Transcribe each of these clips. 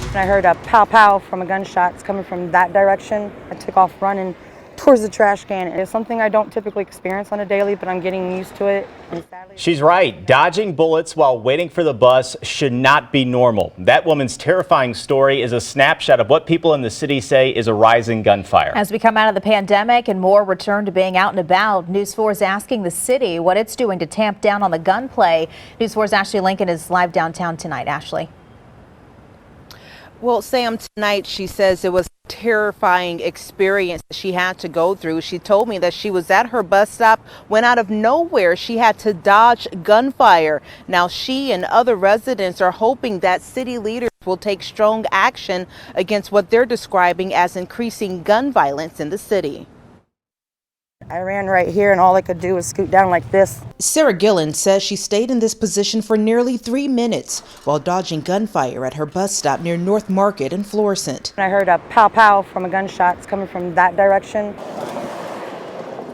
And I heard a pow pow from a gunshot. It's coming from that direction. I took off running towards the trash can. It's something I don't typically experience on a daily, but I'm getting used to it. And sadly, She's right. Dodging bullets while waiting for the bus should not be normal. That woman's terrifying story is a snapshot of what people in the city say is a rising gunfire. As we come out of the pandemic and more return to being out and about, News 4 is asking the city what it's doing to tamp down on the gunplay. News 4's Ashley Lincoln is live downtown tonight. Ashley. Well, Sam, tonight she says it was a terrifying experience she had to go through. She told me that she was at her bus stop when out of nowhere she had to dodge gunfire. Now she and other residents are hoping that city leaders will take strong action against what they're describing as increasing gun violence in the city. I ran right here and all I could do was scoot down like this. Sarah Gillen says she stayed in this position for nearly 3 minutes while dodging gunfire at her bus stop near North Market in Florissant. And I heard a pow pow from a gunshot. It's coming from that direction.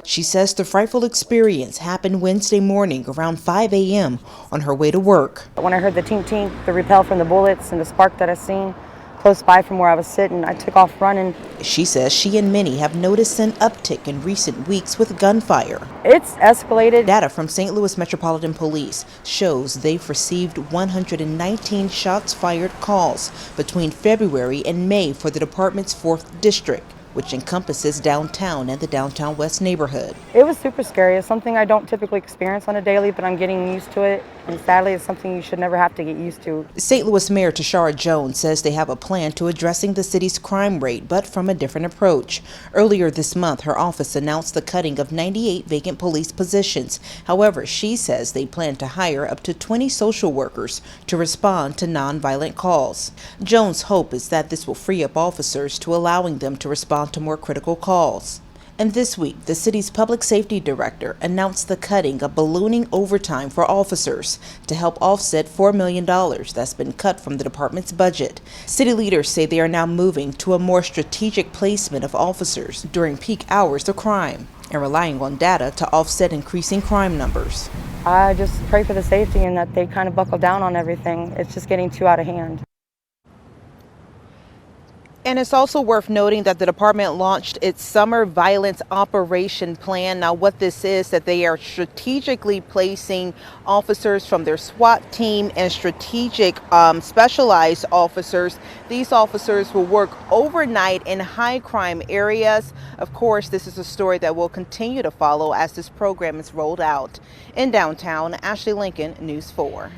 She says the frightful experience happened Wednesday morning around 5 a.m. on her way to work. When I heard the tink tink, the repel from the bullets and the spark that I seen close by from where I was sitting, I took off running. She says she and many have noticed an uptick in recent weeks with gunfire. It's escalated. Data from St. Louis Metropolitan Police shows they've received 119 shots fired calls between February and May for the department's 4th district, which encompasses downtown and the downtown west neighborhood. It was super scary. It's something I don't typically experience on a daily, but I'm getting used to it. And sadly, it's something you should never have to get used to. St. Louis Mayor Tashara Jones says they have a plan to addressing the city's crime rate, but from a different approach. Earlier this month, her office announced the cutting of 98 vacant police positions. However, she says they plan to hire up to 20 social workers to respond to nonviolent calls. Jones' hope is that this will free up officers to allowing them to respond to more critical calls. And this week, the city's public safety director announced the cutting of ballooning overtime for officers to help offset $4 million that's been cut from the department's budget. City leaders say they are now moving to a more strategic placement of officers during peak hours of crime and relying on data to offset increasing crime numbers. I just pray for the safety and that they kind of buckle down on everything. It's just getting too out of hand. And it's also worth noting that the department launched its summer violence operation plan. Now, what this is that they are strategically placing officers from their SWAT team and strategic specialized officers. These officers will work overnight in high crime areas. Of course, this is a story that will continue to follow as this program is rolled out. In downtown, Ashley Lincoln, News 4.